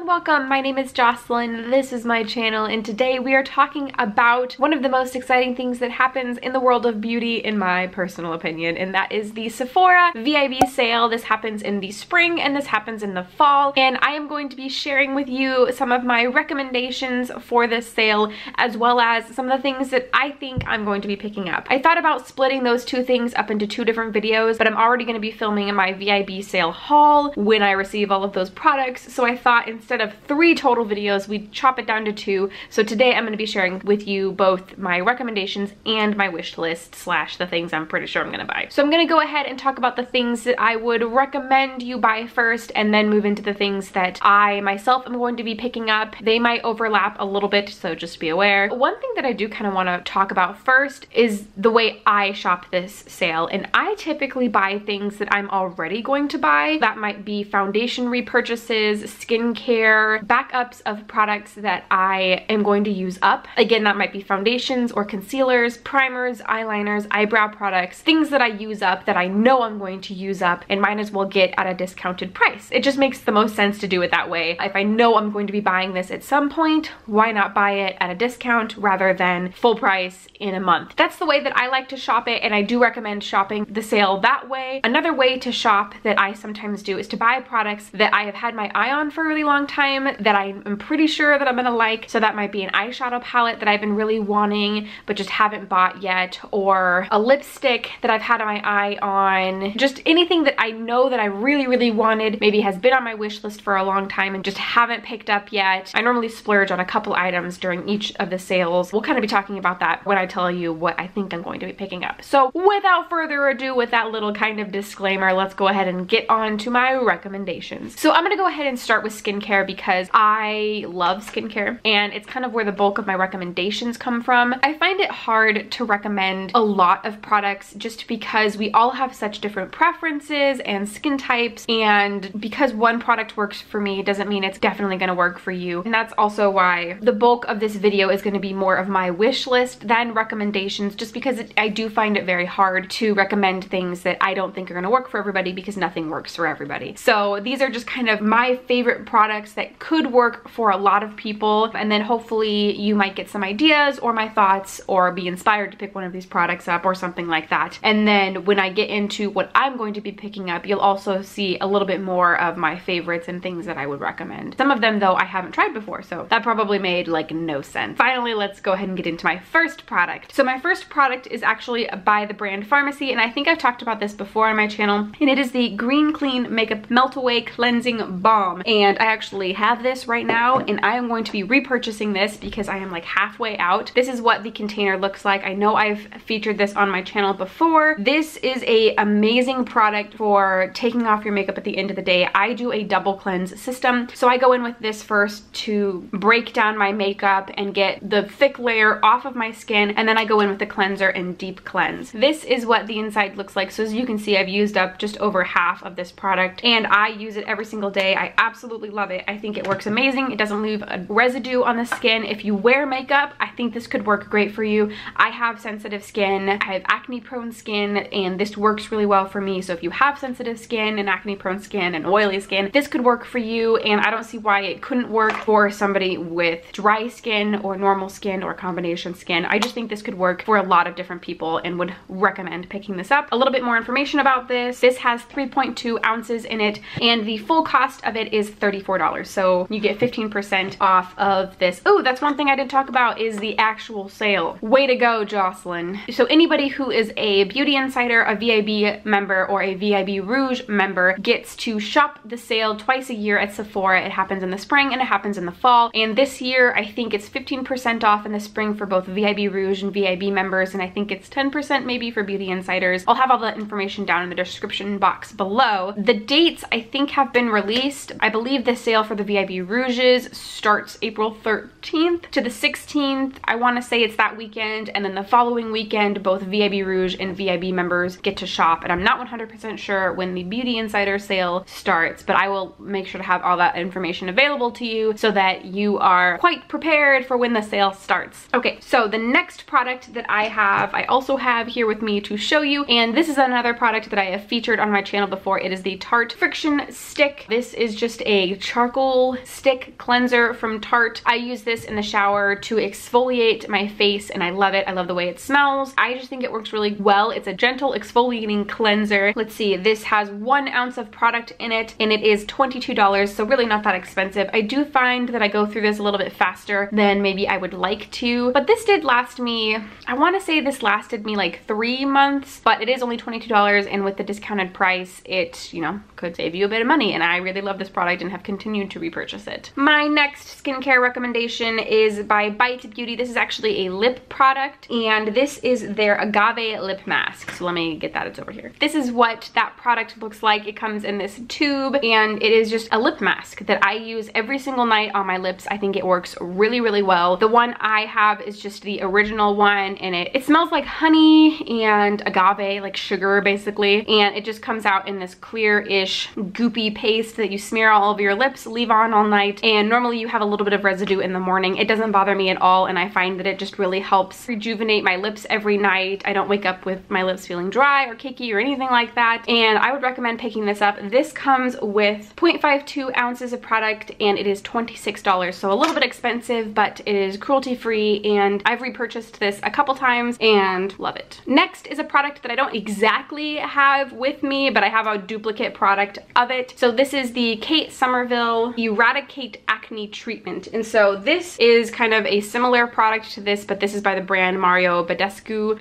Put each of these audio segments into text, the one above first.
and welcome. My name is Jocelyn. This is my channel, and today we are talking about one of the most exciting things that happens in the world of beauty, in my personal opinion, and that is the Sephora VIB sale. This happens in the spring and this happens in the fall, and I am going to be sharing with you some of my recommendations for this sale, as well as some of the things that I think I'm going to be picking up. I thought about splitting those two things up into two different videos, but I'm already going to be filming my VIB sale haul when I receive all of those products, so I thought instead of 3 total videos, we'd chop it down to 2. So today I'm going to be sharing with you both my recommendations and my wish list slash the things I'm pretty sure I'm going to buy. So I'm going to go ahead and talk about the things that I would recommend you buy first, and then move into the things that I myself am going to be picking up. They might overlap a little bit, so just be aware. One thing that I do kind of want to talk about first is the way I shop this sale, and I typically buy things that I'm already going to buy. That might be foundation repurchases, skincare, backups of products that I am going to use up. Again, that might be foundations or concealers, primers, eyeliners, eyebrow products, things that I use up that I know I'm going to use up and might as well get at a discounted price. It just makes the most sense to do it that way. If I know I'm going to be buying this at some point, why not buy it at a discount rather than full price in a month? That's the way that I like to shop it, and I do recommend shopping the sale that way. Another way to shop that I sometimes do is to buy products that I have had my eye on for a really long time that I am pretty sure that I'm gonna like. So that might be an eyeshadow palette that I've been really wanting but just haven't bought yet, or a lipstick that I've had my eye on. Just anything that I know that I really wanted, maybe has been on my wish list for a long time and just haven't picked up yet. I normally splurge on a couple items during each of the sales. We'll kind of be talking about that when I tell you what I think I'm going to be picking up. So without further ado, with that little kind of disclaimer, let's go ahead and get on to my recommendations. So I'm gonna go ahead and start with skincare because I love skincare and it's kind of where the bulk of my recommendations come from. I find it hard to recommend a lot of products just because we all have such different preferences and skin types, and because one product works for me doesn't mean it's definitely gonna work for you. And that's also why the bulk of this video is gonna be more of my wish list than recommendations, just because I do find it very hard to recommend things that I don't think are gonna work for everybody because nothing works for everybody. So these are just kind of my favorite products that could work for a lot of people, and then hopefully you might get some ideas or my thoughts or be inspired to pick one of these products up or something like that. And then when I get into what I'm going to be picking up, you'll also see a little bit more of my favorites and things that I would recommend. Some of them though I haven't tried before, so that probably made like no sense. Finally, let's go ahead and get into my first product. So my first product is actually by the brand Pharmacy, and I think I've talked about this before on my channel, and it is the Green Clean Makeup Melt Away Cleansing Balm. And I actually have this right now, and I am going to be repurchasing this because I am like halfway out. This is what the container looks like. I know I've featured this on my channel before. This is a amazing product for taking off your makeup at the end of the day. I do a double cleanse system, so I go in with this first to break down my makeup and get the thick layer off of my skin, and then I go in with the cleanser and deep cleanse. This is what the inside looks like. So as you can see, I've used up just over half of this product, and I use it every single day. I absolutely love it. I think it works amazing. It doesn't leave a residue on the skin. If you wear makeup, I think this could work great for you. I have sensitive skin. I have acne prone skin, and this works really well for me. So if you have sensitive skin and acne prone skin and oily skin, this could work for you, and I don't see why it couldn't work for somebody with dry skin or normal skin or combination skin. I just think this could work for a lot of different people and would recommend picking this up. A little bit more information about this. This has 3.2 ounces in it, and the full cost of it is $34. So you get 15% off of this. Oh, that's one thing I didn't talk about is the actual sale. Way to go, Jocelyn. So anybody who is a Beauty Insider, a VIB member, or a VIB Rouge member gets to shop the sale twice a year at Sephora. It happens in the spring and it happens in the fall. And this year, I think it's 15% off in the spring for both VIB Rouge and VIB members, and I think it's 10% maybe for Beauty Insiders. I'll have all that information down in the description box below. The dates I think have been released. I believe the sale for the VIB Rouges starts April 13th to the 16th. I want to say it's that weekend, and then the following weekend both VIB Rouge and VIB members get to shop, and I'm not 100% sure when the Beauty Insider sale starts, but I will make sure to have all that information available to you so that you are quite prepared for when the sale starts. Okay, so the next product that I also have here with me to show you, and this is another product that I have featured on my channel before. It is the Tarte Friction Stick. This is just a charcoal charcoal stick cleanser from Tarte. I use this in the shower to exfoliate my face and I love it. I love the way it smells. I just think it works really well. It's a gentle exfoliating cleanser. Let's see, this has 1 ounce of product in it and it is $22, so really not that expensive. I do find that I go through this a little bit faster than maybe I would like to, but this did last me, I want to say this lasted me like 3 months, but it is only $22 and with the discounted price, it, you know, could save you a bit of money and I really love this product and have continued to repurchase it. My next skincare recommendation is by Bite Beauty. This is actually a lip product and this is their agave lip mask. So let me get that, it's over here. This is what that product looks like. It comes in this tube and it is just a lip mask that I use every single night on my lips. I think it works really, really well. The one I have is just the original one and it smells like honey and agave, like sugar basically, and it just comes out in this clear-ish goopy paste that you smear all over your lips, leave on all night, and normally you have a little bit of residue in the morning. It doesn't bother me at all and I find that it just really helps rejuvenate my lips every night. I don't wake up with my lips feeling dry or cakey or anything like that, and I would recommend picking this up. This comes with 0.52 ounces of product and it is $26, so a little bit expensive, but it is cruelty-free and I've repurchased this a couple times and love it. Next is a product that I don't exactly have with me, but I have a duplicate product of it. So this is the Kate Somerville Eradicate Acne Treatment, and so this is kind of a similar product to this, but this is by the brand Mario Badescu.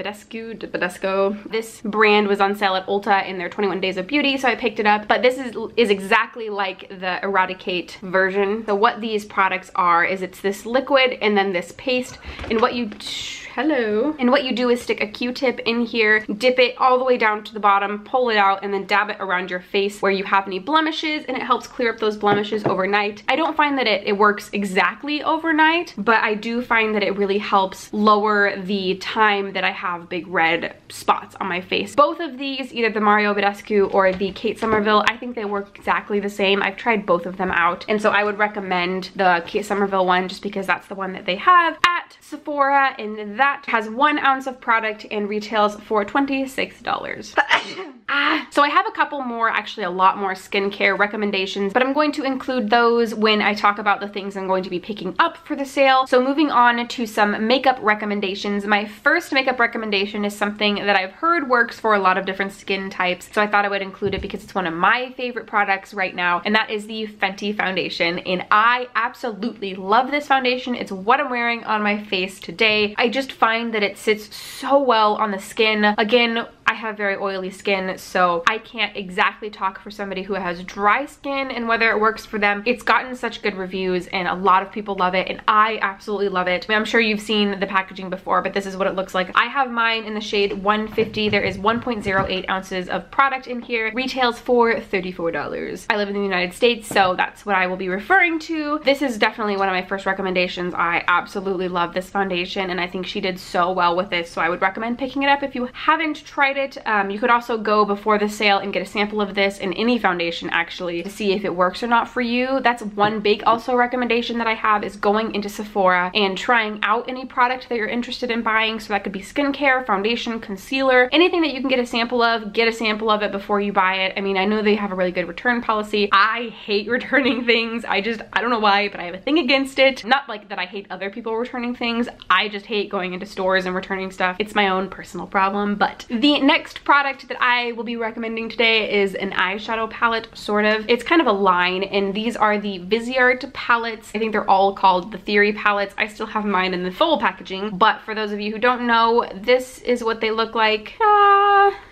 This brand was on sale at Ulta in their 21 Days of Beauty, so I picked it up, but this is exactly like the Eradicate version. So what these products are is it's this liquid and then this paste, and what you and what you do is stick a Q-tip in here, dip it all the way down to the bottom, pull it out, and then dab it around your face where you have any blemishes, and it helps clear up those blemishes overnight. I don't find that it works exactly overnight, but I do find that it really helps lower the time that I have big red spots on my face. Both of these, either the Mario Badescu or the Kate Somerville, I think they work exactly the same. I've tried both of them out, and so I would recommend the Kate Somerville one just because that's the one that they have at Sephora, and that has 1 ounce of product and retails for $26. So I have a couple more, actually a lot more skincare recommendations, but I'm going to include those when I talk about the things I'm going to be picking up for the sale. So moving on to some makeup recommendations. My first makeup recommendation is something that I've heard works for a lot of different skin types, so I thought I would include it because it's one of my favorite products right now, and that is the Fenty foundation, and I absolutely love this foundation. It's what I'm wearing on my face today. I just find that it sits so well on the skin. Again, I have very oily skin, so I can't exactly talk for somebody who has dry skin and whether it works for them. It's gotten such good reviews and a lot of people love it, and I absolutely love it. I'm sure you've seen the packaging before, but this is what it looks like. I have mine in the shade 150. There is 1.08 ounces of product in here. Retails for $34. I live in the United States, so that's what I will be referring to. This is definitely one of my first recommendations. I absolutely love this foundation, and I think she did so well with this, so I would recommend picking it up if you haven't tried it. You could also go before the sale and get a sample of this in any foundation actually to see if it works or not for you. That's one big also recommendation that I have, is going into Sephora and trying out any product that you're interested in buying. So that could be skincare, foundation, concealer, anything that you can get a sample of. Get a sample of it before you buy it. I mean, I know they have a really good return policy. I hate returning things. I don't know why, but I have a thing against it. Not like that I hate other people returning things. I just hate going into stores and returning stuff. It's my own personal problem. But the next product that I will be recommending today is an eyeshadow palette, sort of. It's kind of a line, and these are the Viseart palettes. I think they're all called the Theory palettes. I still have mine in the full packaging, but for those of you who don't know, this is what they look like.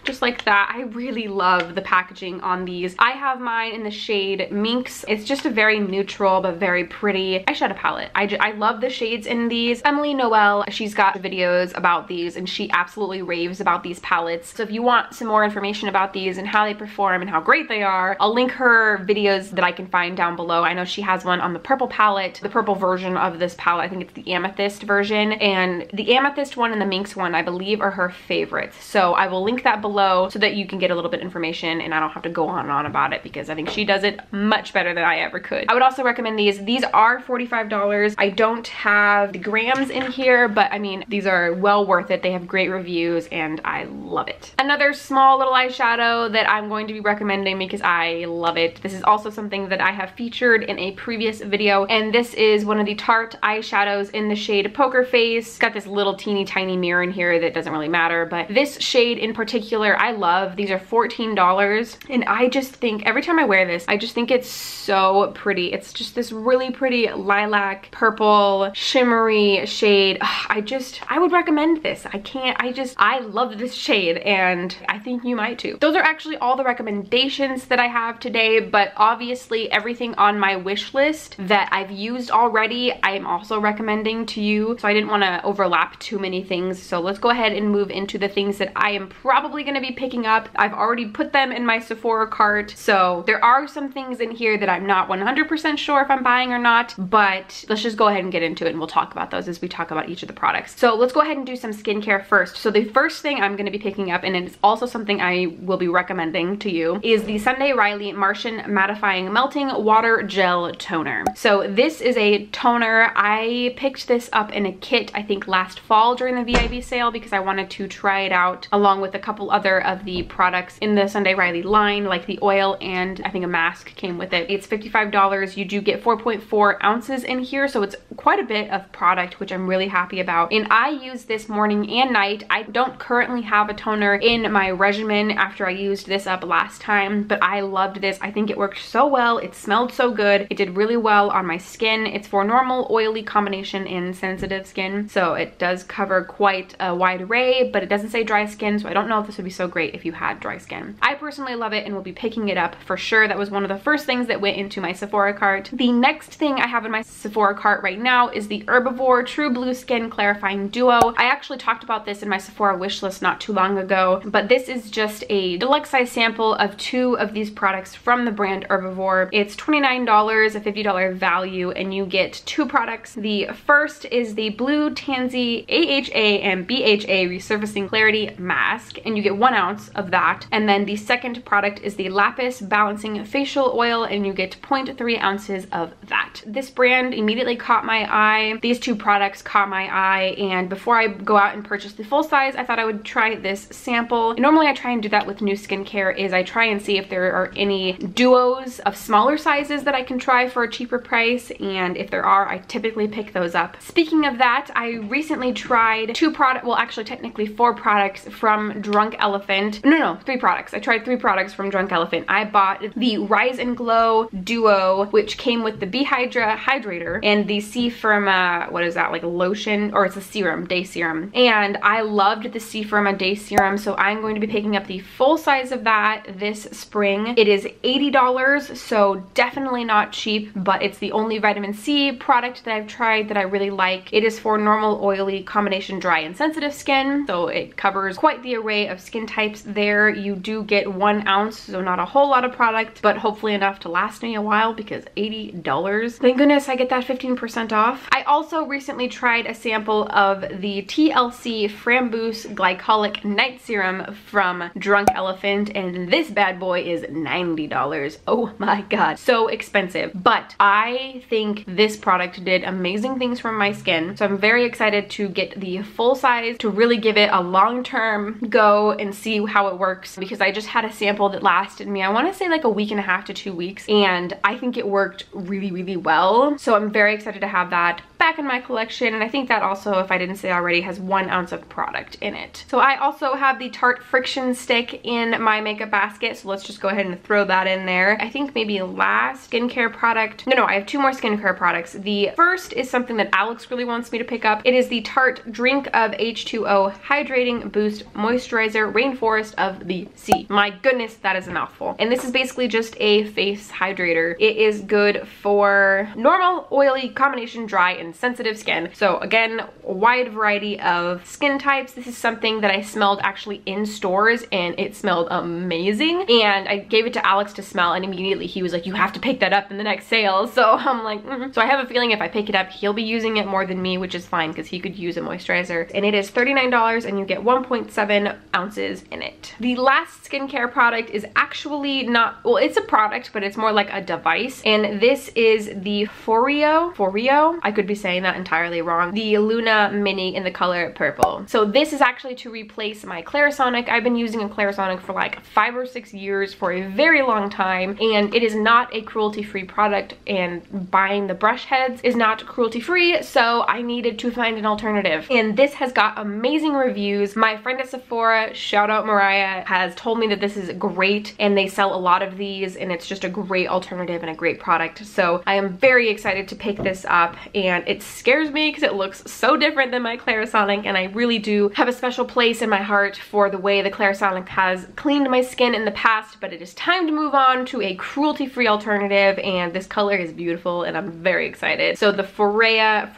Just like that. I really love the packaging on these. I have mine in the shade Minx. It's just a very neutral but very pretty eyeshadow palette. I love the shades in these. Emily Noel, she's got videos about these and she absolutely raves about these palettes. So if you want some more information about these and how they perform and how great they are, I'll link her videos that I can find down below. I know she has one on the purple palette, the purple version of this palette. I think it's the amethyst version, and the amethyst one and the Minx one I believe are her favorites. So I will link that below below so that you can get a little bit of information and I don't have to go on and on about it because I think she does it much better than I ever could. I would also recommend these. These are $45. I don't have the grams in here, but I mean, these are well worth it. They have great reviews and I love it. Another small little eyeshadow that I'm going to be recommending because I love it. This is also something that I have featured in a previous video, and this is one of the Tarte eyeshadows in the shade Poker Face. It's got this little teeny tiny mirror in here that doesn't really matter, but this shade in particular I love. These are $14 and I just think every time I wear this, I just think it's so pretty. It's just this really pretty lilac, purple, shimmery shade. I would recommend this. I love this shade and I think you might too. Those are actually all the recommendations that I have today, but obviously everything on my wish list that I've used already, I am also recommending to you. So I didn't want to overlap too many things. So let's go ahead and move into the things that I am probably going to be picking up. I've already put them in my Sephora cart. So there are some things in here that I'm not 100% sure if I'm buying or not, but let's just go ahead and get into it and we'll talk about those as we talk about each of the products. So let's go ahead and do some skincare first. So the first thing I'm going to be picking up, and it's also something I will be recommending to you, is the Sunday Riley Martian Mattifying Melting Water Gel Toner. So this is a toner. I picked this up in a kit, I think last fall during the VIB sale because I wanted to try it out along with a couple other of the products in the Sunday Riley line, like the oil and I think a mask came with it. It's $55. You do get 4.4 ounces in here, so it's quite a bit of product, which I'm really happy about. And I use this morning and night. I don't currently have a toner in my regimen after I used this up last time, but I loved this. I think it worked so well. It smelled so good. It did really well on my skin. It's for normal, oily combination and sensitive skin, so it does cover quite a wide array, but it doesn't say dry skin, so I don't know if this would be so great if you had dry skin. I personally love it and will be picking it up for sure. That was one of the first things that went into my Sephora cart. The next thing I have in my Sephora cart right now is the Herbivore True Blue Skin Clarifying Duo. I actually talked about this in my Sephora wish list not too long ago, but this is just a deluxe size sample of 2 of these products from the brand Herbivore. It's $29, a $50 value, and you get 2 products. The first is the Blue Tansy AHA and BHA Resurfacing Clarity Mask, and you get 1 ounce of that. And then the second product is the Lapis Balancing Facial Oil, and you get 0.3 ounces of that. This brand immediately caught my eye. These 2 products caught my eye, and before I go out and purchase the full size, I thought I would try this sample. Normally I try and do that with new skincare, is I try and see if there are any duos of smaller sizes that I can try for a cheaper price, and if there are, I typically pick those up. Speaking of that, I recently tried 2 products, well actually technically 4 products from Drunk Elephant. No, 3 products. I tried 3 products from Drunk Elephant. I bought the Rise and Glow Duo, which came with the B-Hydra Hydrator and the C Firma, what is that, like a lotion, or it's a serum, day serum. And I loved the C Firma day serum, so I'm going to be picking up the full size of that this spring. It is $80, so definitely not cheap, but it's the only vitamin C product that I've tried that I really like. It is for normal, oily, combination dry and sensitive skin, so it covers quite the array of skin types there. You do get 1 ounce, so not a whole lot of product, but hopefully enough to last me a while because $80. Thank goodness I get that 15% off. I also recently tried a sample of the TLC Framboos Glycolic Night Serum from Drunk Elephant, and this bad boy is $90. Oh my god, so expensive. But I think this product did amazing things for my skin, so I'm very excited to get the full size to really give it a long-term go and see how it works, because I just had a sample that lasted me, I want to say like a week and a half to 2 weeks, and I think it worked really well. So I'm very excited to have that back in my collection, and I think that also, if I didn't say already, has 1 ounce of product in it. So I also have the Tarte Friction Stick in my makeup basket, so let's just go ahead and throw that in there. I think maybe last skincare product. No, I have 2 more skincare products. The first is something that Alex really wants me to pick up. It is the Tarte Drink of H2O Hydrating Boost Moisturizer Rainforest of the Sea. My goodness, that is a mouthful. And this is basically just a face hydrator. It is good for normal, oily, combination dry and and sensitive skin. So again, a wide variety of skin types. This is something that I smelled actually in stores and it smelled amazing. And I gave it to Alex to smell and immediately he was like, you have to pick that up in the next sale. So I'm like, So I have a feeling if I pick it up, he'll be using it more than me, which is fine because he could use a moisturizer. And it is $39 and you get 1.7 ounces in it. The last skincare product is actually not, well, it's a product, but it's more like a device. And this is the Foreo, I could be saying that entirely wrong, the Luna Mini in the color purple. So this is actually to replace my Clarisonic. I've been using a Clarisonic for like 5 or 6 years for a very long time, and it is not a cruelty-free product, and buying the brush heads is not cruelty-free, so I needed to find an alternative. And this has got amazing reviews. My friend at Sephora, shout out Mariah, has told me that this is great, and they sell a lot of these, and it's just a great alternative and a great product. So I am very excited to pick this up, and it scares me because it looks so different than my Clarisonic, and I really do have a special place in my heart for the way the Clarisonic has cleaned my skin in the past, but it is time to move on to a cruelty-free alternative, and this color is beautiful and I'm very excited. So the Foreo,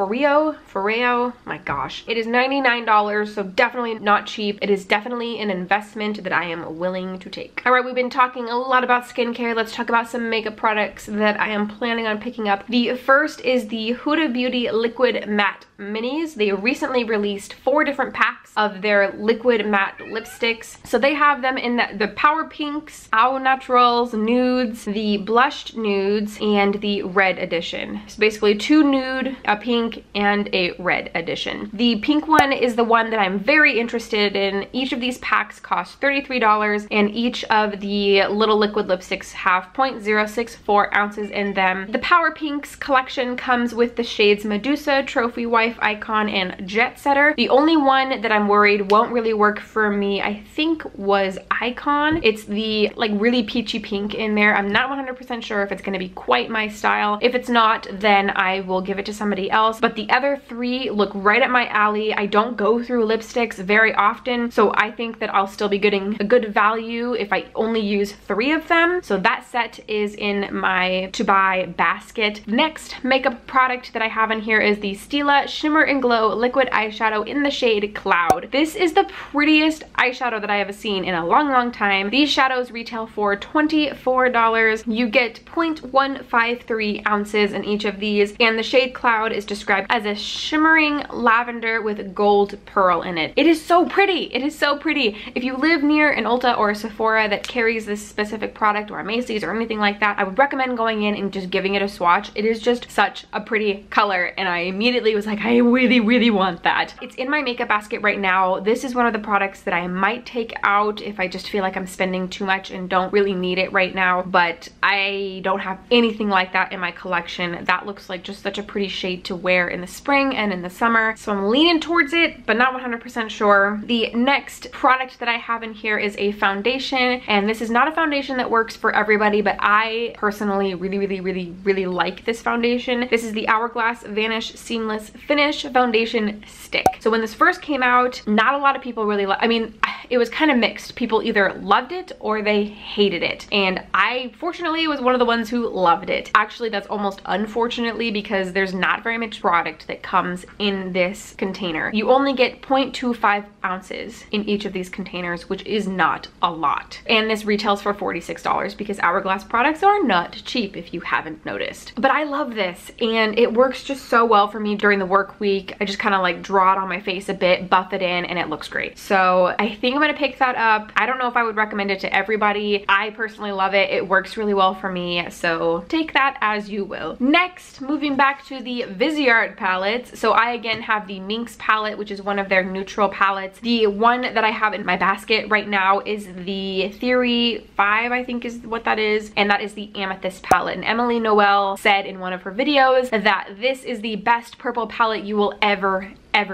my gosh, it is $99, so definitely not cheap. It is definitely an investment that I am willing to take. All right, we've been talking a lot about skincare. Let's talk about some makeup products that I am planning on picking up. The first is the Huda Beauty Liquid Matte Minis. They recently released 4 different packs of their liquid matte lipsticks. So they have them in the Power Pinks, Au Naturals, Nudes, the Blushed Nudes, and the Red Edition. So basically 2 nude, a pink, and a red edition. The pink one is the one that I'm very interested in. Each of these packs cost $33, and each of the little liquid lipsticks have 0.064 ounces in them. The Power Pinks collection comes with the shades Medusa, Trophy Wife, Icon, and Jet Setter. The only one that I'm worried won't really work for me, I think, was Icon. It's the like really peachy pink in there. I'm not 100% sure if it's going to be quite my style. If it's not, then I will give it to somebody else. But the other 3 look right at my alley. I don't go through lipsticks very often, so I think that I'll still be getting a good value if I only use 3 of them. So that set is in my to buy basket. Next makeup product that I have in here is the Stila Shimmer and Glow Liquid Eyeshadow in the shade Cloud. This is the prettiest eyeshadow that I have seen in a long time. These shadows retail for $24. You get 0.153 ounces in each of these, and the shade Cloud is described as a shimmering lavender with gold pearl in it. It is so pretty. It is so pretty. If you live near an Ulta or a Sephora that carries this specific product, or a Macy's or anything like that, I would recommend going in and just giving it a swatch. It is just such a pretty color, and I immediately was like, I really want that. It's in my makeup basket right now. This is one of the products that I might take out if I just feel like I'm spending too much and don't really need it right now, but I don't have anything like that in my collection. That looks like just such a pretty shade to wear in the spring and in the summer, so I'm leaning towards it, but not 100% sure. The next product that I have in here is a foundation, and this is not a foundation that works for everybody, but I personally really like this foundation. This is the Hourglass Vanish Seamless Finish Foundation Stick. So when this first came out, not a lot of people really I mean, it was kind of mixed. People either loved it or they hated it, and I fortunately was one of the ones who loved it. Actually, that's almost unfortunately, because there's not very much product that comes in this container. You only get 0.25 ounces in each of these containers, which is not a lot. And this retails for $46 because Hourglass products are not cheap, if you haven't noticed. But I love this, and it works just so well for me during the work week. I just kind of like draw it on my face a bit, buff it in, and it looks great. So I think I'm gonna pick that up. I don't know if I would recommend it to everybody. I personally love it. It works really well for me, so take that as you will. Next, moving back to the Viseart palettes. So I again have the Minx palette, which is one of their neutral palettes. The one that I have in my basket right now is the Theory 5, I think is what that is, and that is the Amethyst palette. And Emily Noel said in one of her videos that this is the best purple palette you will ever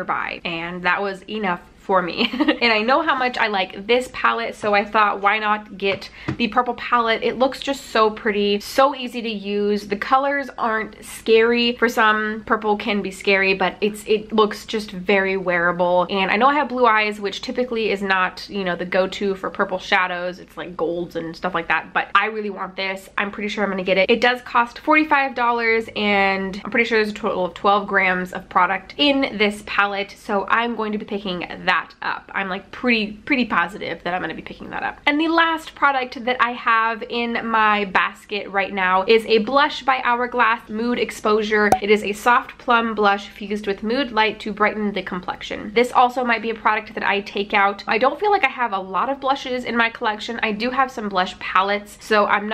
buy, and that was enough for me. And I know how much I like this palette, so I thought, why not get the purple palette? It looks just so pretty, so easy to use. The colors aren't scary. For some, purple can be scary, but it looks just very wearable. And I know I have blue eyes, which typically is not, you know, the go-to for purple shadows. It's like golds and stuff like that, but I really want this. I'm pretty sure I'm gonna get it. It does cost $45, and I'm pretty sure there's a total of 12 grams of product in this palette, so I'm going to be picking that up. I'm like pretty positive that I'm gonna be picking that up. And the last product that I have in my basket right now is a blush by Hourglass Mood Exposure. It is a soft plum blush fused with Mood Light to brighten the complexion. This also might be a product that I take out. I don't feel like I have a lot of blushes in my collection. I do have some blush palettes, so I'm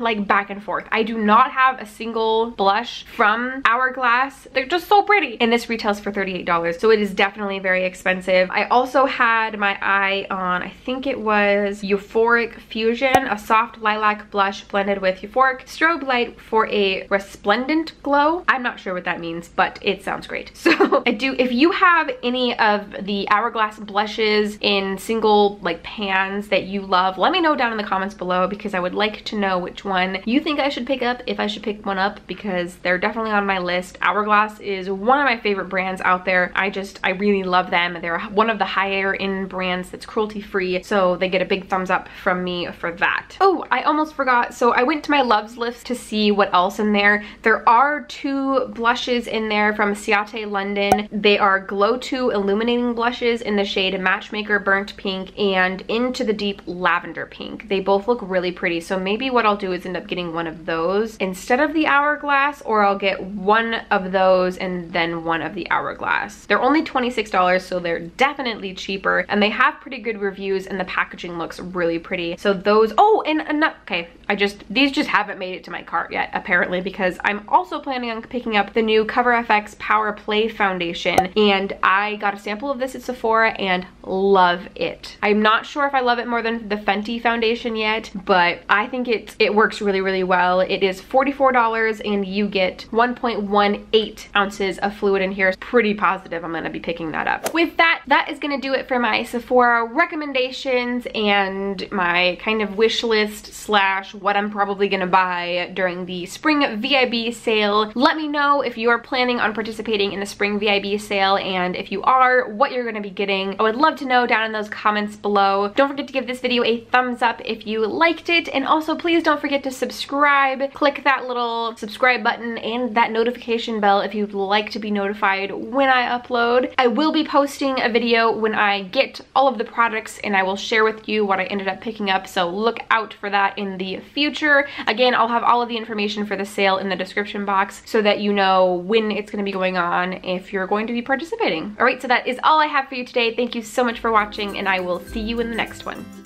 like back and forth. I do not have a single blush from Hourglass. They're just so pretty. And this retails for $38, so it is definitely very expensive. I also had my eye on, I think it was Euphoric Fusion, a soft lilac blush blended with Euphoric Strobe Light for a resplendent glow. I'm not sure what that means, but it sounds great. So if you have any of the Hourglass blushes in single like pans that you love, let me know down in the comments below, because I would like to know which one you think I should pick up, if I should pick one up, because they're definitely on my list. Hourglass is one of my favorite brands out there. I really love them. They're one of the higher end brands that's cruelty free, so they get a big thumbs up from me for that. Oh, I almost forgot. So I went to my loves list to see what else in there. There are 2 blushes in there from Ciate London. They are Glow 2 illuminating blushes in the shade Matchmaker Burnt Pink and Into the Deep Lavender Pink. They both look really pretty, so maybe what I'll do is end up getting one of those instead of the Hourglass, or I'll get one of those and then one of the Hourglass. They're only $26, so they're definitely cheaper, and they have pretty good reviews, and the packaging looks really pretty. So those, oh, and okay, these just haven't made it to my cart yet, apparently, because I'm also planning on picking up the new Cover FX Power Play Foundation, and I got a sample of this at Sephora and love it. I'm not sure if I love it more than the Fenty foundation yet, but I think it works really well. It is $44, and you get 1.18 ounces of fluid in here. Pretty positive I'm gonna be picking that up. With that is gonna do it for my Sephora recommendations and my kind of wish list slash what I'm probably gonna buy during the Spring VIB sale. Let me know if you are planning on participating in the Spring VIB sale, and if you are, what you're gonna be getting. I would love to know down in those comments below. Don't forget to give this video a thumbs up if you liked it, and also please don't forget to subscribe. Click that little subscribe button and that notification bell if you'd like to be notified when I upload. I will be posting a video when I get all of the products, and I will share with you what I ended up picking up, so look out for that in the future. Again, I'll have all of the information for the sale in the description box so that you know when it's going to be going on if you're going to be participating. Alright, so that is all I have for you today. Thank you so much for watching, and I will see you in the next one.